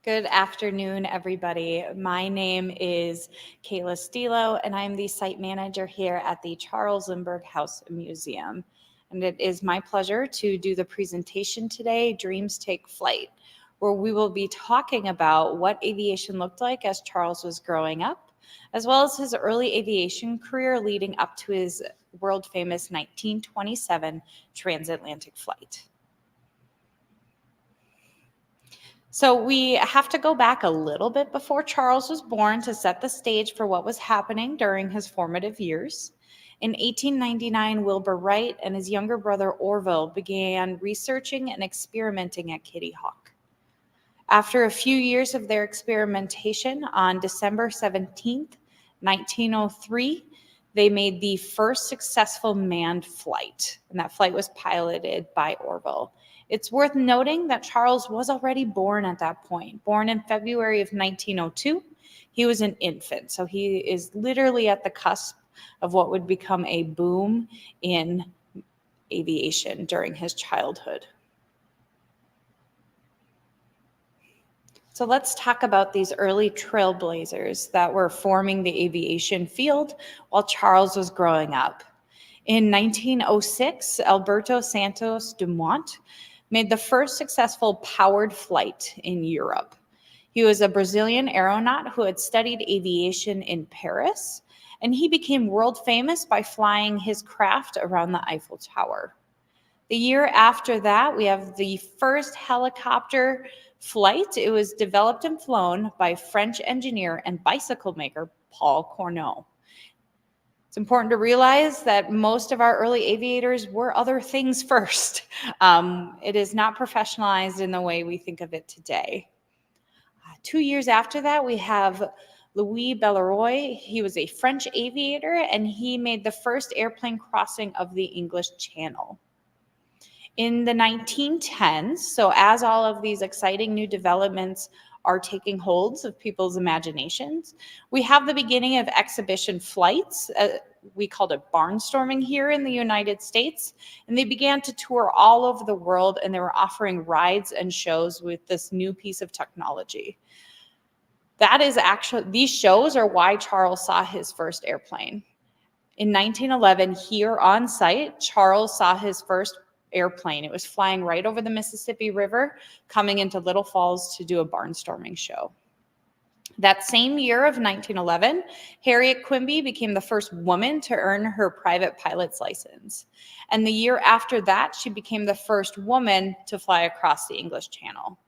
Good afternoon, everybody. My name is Kayla Stilo, and I'm the site manager here at the Charles Lindbergh House Museum. And it is my pleasure to do the presentation today, Dreams Take Flight, where we will be talking about what aviation looked like as Charles was growing up, as well as his early aviation career leading up to his world-famous 1927 transatlantic flight. So we have to go back a little bit before Charles was born to set the stage for what was happening during his formative years. In 1899, Wilbur Wright and his younger brother Orville began researching and experimenting at Kitty Hawk. After a few years of their experimentation, on December 17th, 1903, they made the first successful manned flight, and that flight was piloted by Orville. It's worth noting that Charles was already born at that point. Born in February of 1902, he was an infant, so he is literally at the cusp of what would become a boom in aviation during his childhood. So let's talk about these early trailblazers that were forming the aviation field while Charles was growing up. In 1906, Alberto Santos Dumont made the first successful powered flight in Europe. He was a Brazilian aeronaut who had studied aviation in Paris, and he became world famous by flying his craft around the Eiffel Tower. The year after that, we have the first helicopter flight. It was developed and flown by French engineer and bicycle maker Paul Courneau. It's important to realize that most of our early aviators were other things first. It is not professionalized in the way we think of it today. 2 years after that, we have Louis Belleroy. He was a French aviator, and he made the first airplane crossing of the English Channel. In the 1910s, so as all of these exciting new developments are taking holds of people's imaginations, we have the beginning of exhibition flights. We called it barnstorming here in the United States, and they began to tour all over the world, and they were offering rides and shows with this new piece of technology. That is actually, these shows are why Charles saw his first airplane. In 1911, here on site, Charles saw his first airplane. It was flying right over the Mississippi River, coming into Little Falls to do a barnstorming show. That same year of 1911, Harriet Quimby became the first woman to earn her private pilot's license. And the year after that, she became the first woman to fly across the English Channel.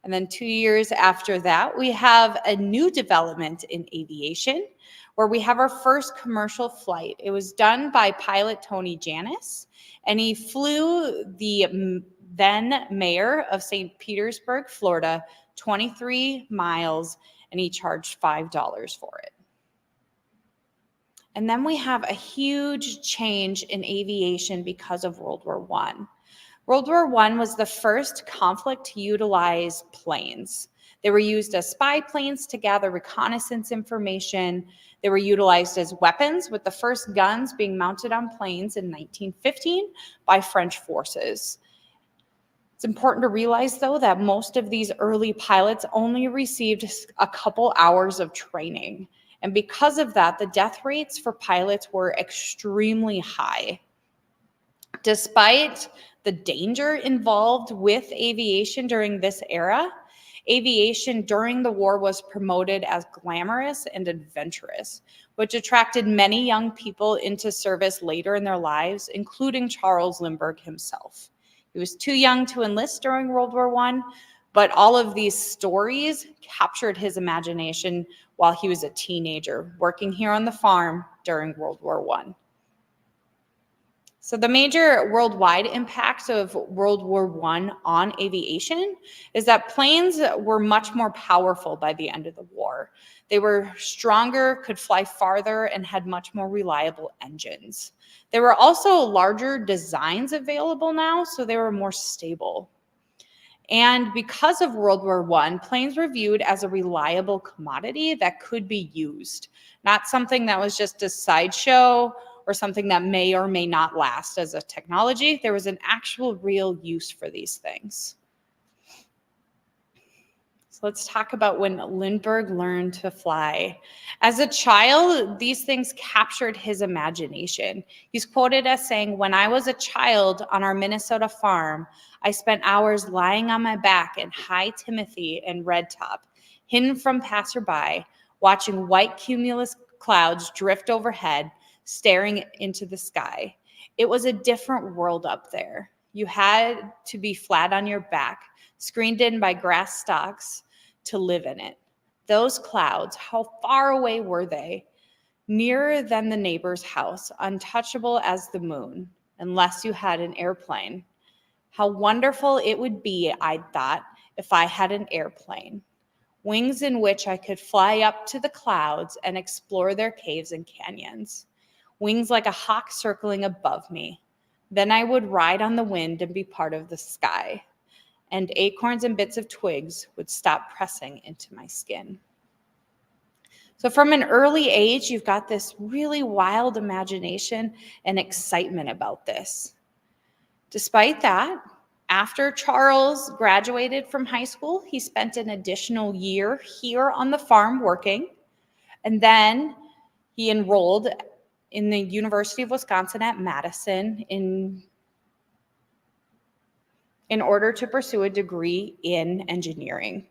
And then 2 years after that, we have a new development in aviation where we have our first commercial flight. It was done by pilot Tony Janis, and he flew the then mayor of St. Petersburg, Florida, 23 miles, and he charged $5 for it. And then we have a huge change in aviation because of World War I. World War I was the first conflict to utilize planes. They were used as spy planes to gather reconnaissance information. They were utilized as weapons, with the first guns being mounted on planes in 1915 by French forces. It's important to realize, though, that most of these early pilots only received a couple hours of training. And because of that, the death rates for pilots were extremely high. Despite the danger involved with aviation during this era, aviation during the war was promoted as glamorous and adventurous, which attracted many young people into service later in their lives, including Charles Lindbergh himself. He was too young to enlist during World War I, but all of these stories captured his imagination while he was a teenager, working here on the farm during World War I. So the major worldwide impacts of World War I on aviation is that planes were much more powerful by the end of the war. They were stronger, could fly farther, and had much more reliable engines. There were also larger designs available now, so they were more stable. And because of World War I, planes were viewed as a reliable commodity that could be used, not something that was just a sideshow or something that may or may not last as a technology. There was an actual real use for these things. Let's talk about when Lindbergh learned to fly. As a child, these things captured his imagination. He's quoted as saying, "When I was a child on our Minnesota farm, I spent hours lying on my back in high timothy and red top, hidden from passerby, watching white cumulus clouds drift overhead, staring into the sky. It was a different world up there. You had to be flat on your back, screened in by grass stalks, to live in it. Those clouds, how far away were they? Nearer than the neighbor's house, untouchable as the moon, unless you had an airplane. How wonderful it would be, I'd thought, if I had an airplane. Wings in which I could fly up to the clouds and explore their caves and canyons. Wings like a hawk circling above me. Then I would ride on the wind and be part of the sky. And acorns and bits of twigs would stop pressing into my skin." So from an early age, you've got this really wild imagination and excitement about this. Despite that, after Charles graduated from high school, he spent an additional year here on the farm working, and then he enrolled in the University of Wisconsin at Madison in order to pursue a degree in engineering.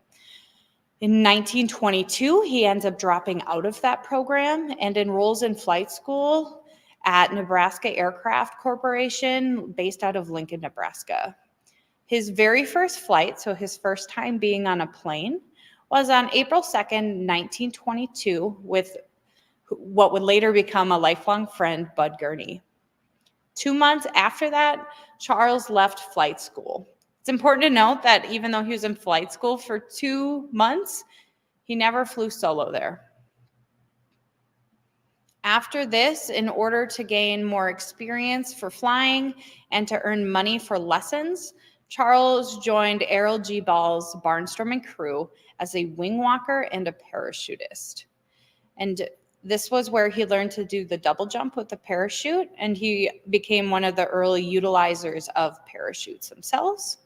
In 1922, he ends up dropping out of that program and enrolls in flight school at Nebraska Aircraft Corporation, based out of Lincoln, Nebraska. His very first flight, so his first time being on a plane, was on April 2nd, 1922, with what would later become a lifelong friend, Bud Gurney. 2 months after that, Charles left flight school. It's important to note that even though he was in flight school for 2 months, he never flew solo there. After this, in order to gain more experience for flying and to earn money for lessons, Charles joined Errol G. Ball's barnstorming crew as a wing walker and a parachutist. And this was where he learned to do the double jump with the parachute, and he became one of the early utilizers of parachutes themselves.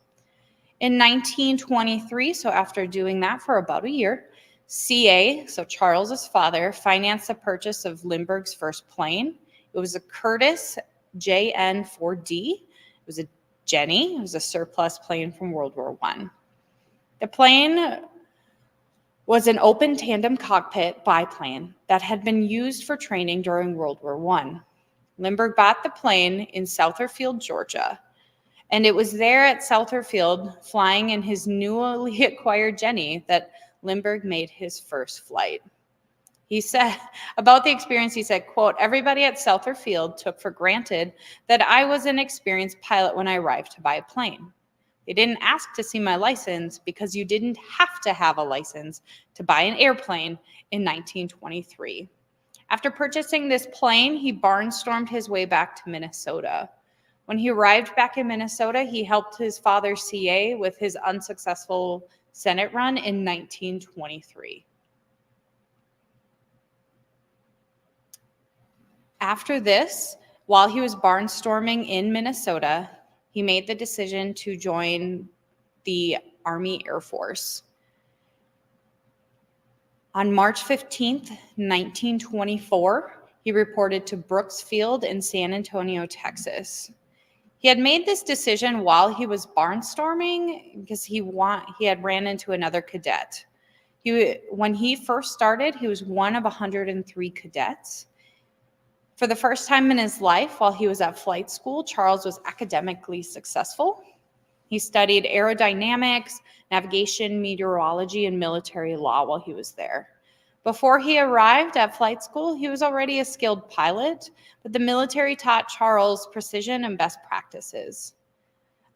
In 1923, so after doing that for about a year, CA, so Charles's father, financed the purchase of Lindbergh's first plane. It was a Curtiss JN-4D. It was a Jenny. It was a surplus plane from World War I. The plane was an open tandem cockpit biplane that had been used for training during World War I. Lindbergh bought the plane in Southerfield, Georgia, and it was there at Southerfield, flying in his newly acquired Jenny, that Lindbergh made his first flight. He said about the experience, he said, quote, "Everybody at Southerfield took for granted that I was an experienced pilot when I arrived to buy a plane. They didn't ask to see my license because you didn't have to have a license to buy an airplane in 1923. After purchasing this plane, he barnstormed his way back to Minnesota. When he arrived back in Minnesota, he helped his father CA with his unsuccessful Senate run in 1923. After this, while he was barnstorming in Minnesota, he made the decision to join the Army Air Force. On March 15th, 1924, he reported to Brooks Field in San Antonio, Texas. He had made this decision while he was barnstorming because he had ran into another cadet. When he first started, he was one of 103 cadets. For the first time in his life, while he was at flight school, Charles was academically successful. He studied aerodynamics, navigation, meteorology, and military law while he was there. Before he arrived at flight school, he was already a skilled pilot, but the military taught Charles precision and best practices.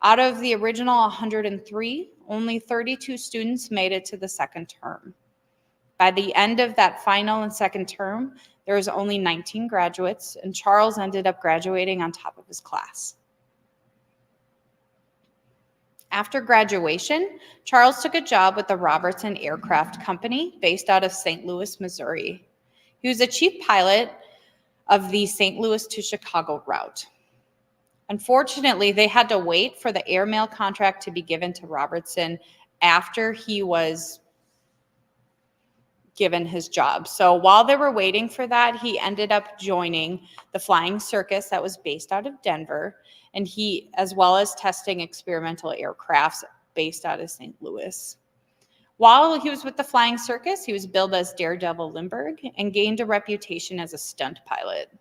Out of the original 103, only 32 students made it to the second term. By the end of that final and second term, there was only 19 graduates, and Charles ended up graduating on top of his class. After graduation, Charles took a job with the Robertson Aircraft Company based out of St. Louis, Missouri. He was a chief pilot of the St. Louis to Chicago route. Unfortunately, they had to wait for the airmail contract to be given to Robertson after he was given his job. So while they were waiting for that, he ended up joining the flying circus that was based out of Denver, and he, as well as testing experimental aircrafts based out of St. Louis. While he was with the flying circus, he was billed as Daredevil Lindbergh and gained a reputation as a stunt pilot.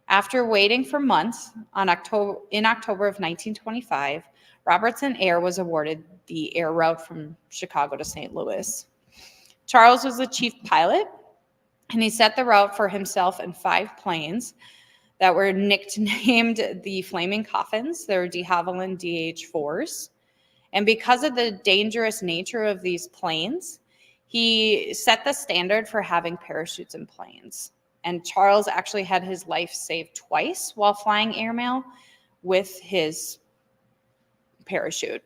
After waiting for months, in October of 1925, Robertson Air was awarded the air route from Chicago to St. Louis. Charles was the chief pilot, and he set the route for himself and 5 planes that were nicknamed the Flaming Coffins. They were de Havilland DH-4s. And because of the dangerous nature of these planes, he set the standard for having parachutes in planes. And Charles actually had his life saved twice while flying airmail with his parachute.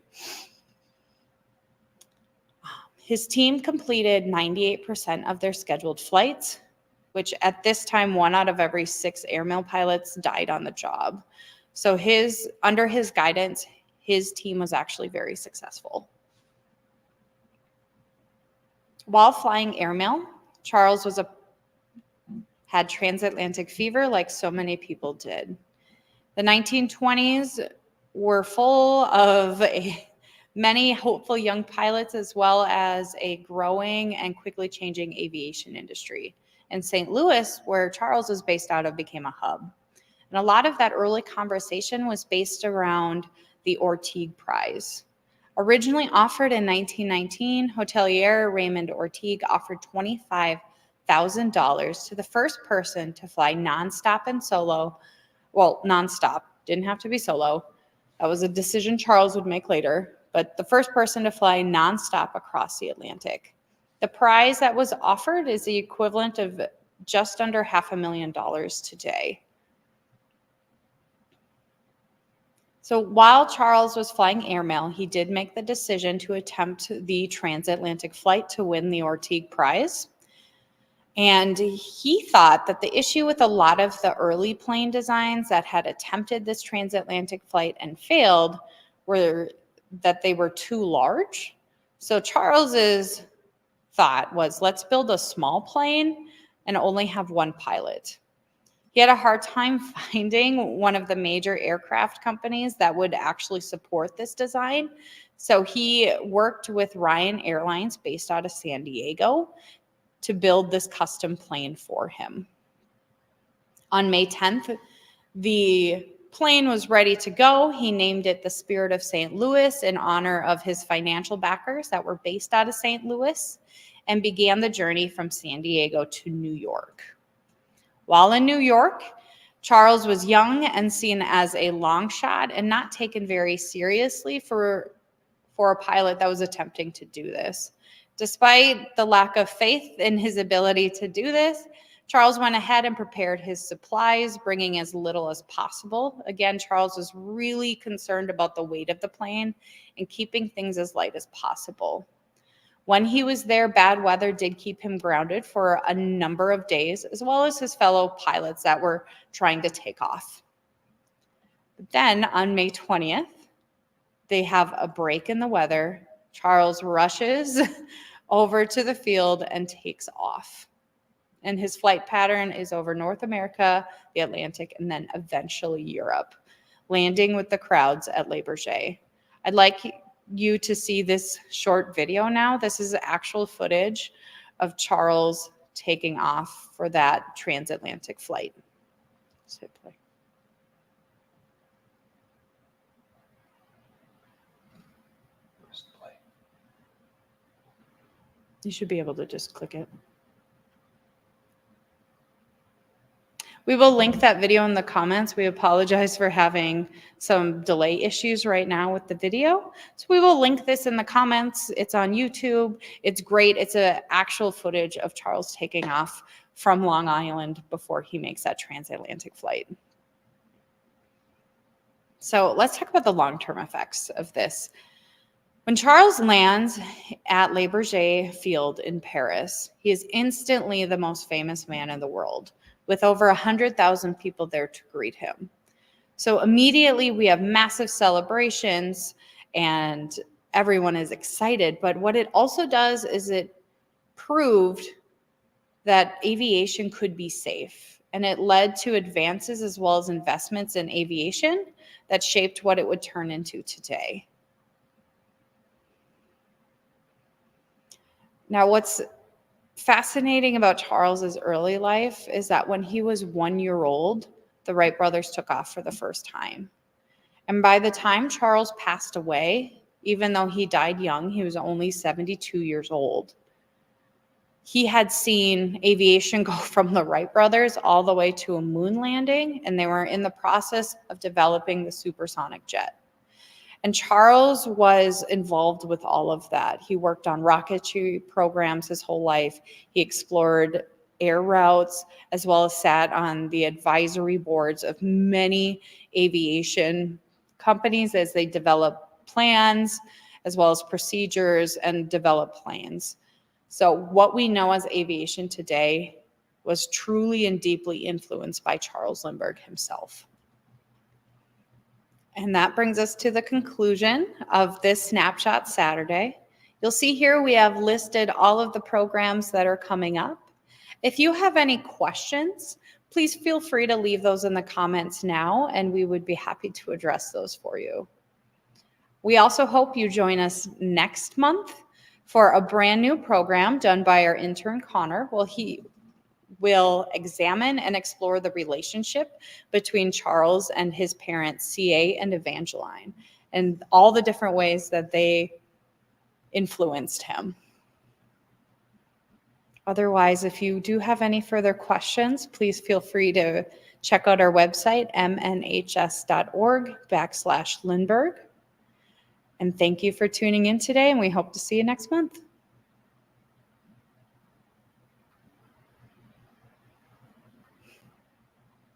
His team completed 98% of their scheduled flights, which at this time, 1 out of every 6 airmail pilots died on the job. So under his guidance, his team was actually very successful. While flying airmail, Charles had transatlantic fever like so many people did. The 1920s were full of many hopeful young pilots, as well as a growing and quickly changing aviation industry. And St. Louis, where Charles was based out of, became a hub. And a lot of that early conversation was based around the Ortigue Prize. Originally offered in 1919, hotelier Raymond Ortigue offered $25,000 to the first person to fly nonstop and solo. Well, nonstop, didn't have to be solo. That was a decision Charles would make later, but the first person to fly nonstop across the Atlantic. The prize that was offered is the equivalent of just under $500,000 today. So while Charles was flying airmail, he did make the decision to attempt the transatlantic flight to win the Ortigue Prize. And he thought that the issue with a lot of the early plane designs that had attempted this transatlantic flight and failed were that they were too large. So Charles's thought was, let's build a small plane and only have 1 pilot. He had a hard time finding one of the major aircraft companies that would actually support this design. So he worked with Ryan Airlines, based out of San Diego, to build this custom plane for him. On May 10th, the plane was ready to go. He named it the Spirit of St. Louis in honor of his financial backers that were based out of St. Louis, and began the journey from San Diego to New York. While in New York, Charles was young and seen as a long shot and not taken very seriously for a pilot that was attempting to do this. Despite the lack of faith in his ability to do this, Charles went ahead and prepared his supplies, bringing as little as possible. Again, Charles was really concerned about the weight of the plane and keeping things as light as possible. When he was there, bad weather did keep him grounded for a number of days, as well as his fellow pilots that were trying to take off. But then on May 20th, they have a break in the weather. Charles rushes over to the field and takes off. And his flight pattern is over North America, the Atlantic, and then eventually Europe, landing with the crowds at Le Bourget. I'd like you to see this short video now. This is actual footage of Charles taking off for that transatlantic flight. So hit play. You should be able to just click it. We will link that video in the comments. We apologize for having some delay issues right now with the video. So we will link this in the comments. It's on YouTube. It's great. It's an actual footage of Charles taking off from Long Island before he makes that transatlantic flight. So let's talk about the long-term effects of this. When Charles lands at Le Bourget Field in Paris, he is instantly the most famous man in the world, with over 100,000 people there to greet him. So immediately we have massive celebrations and everyone is excited. But what it also does is it proved that aviation could be safe, and it led to advances as well as investments in aviation that shaped what it would turn into today. Now, what's fascinating about Charles's early life is that when he was 1 year old, the Wright brothers took off for the first time. And by the time Charles passed away, even though he died young, he was only 72 years old. He had seen aviation go from the Wright brothers all the way to a moon landing, and they were in the process of developing the supersonic jet. And Charles was involved with all of that. He worked on rocketry programs his whole life. He explored air routes, as well as sat on the advisory boards of many aviation companies as they develop plans, as well as procedures and develop planes. So what we know as aviation today was truly and deeply influenced by Charles Lindbergh himself. And that brings us to the conclusion of this Snapshot Saturday. You'll see here we have listed all of the programs that are coming up. If you have any questions, please feel free to leave those in the comments now, and we would be happy to address those for you. We also hope you join us next month for a brand new program done by our intern Connor. He will examine and explore the relationship between Charles and his parents, CA and Evangeline, and all the different ways that they influenced him. Otherwise, if you do have any further questions, please feel free to check out our website, mnhs.org/Lindbergh. And thank you for tuning in today, and we hope to see you next month.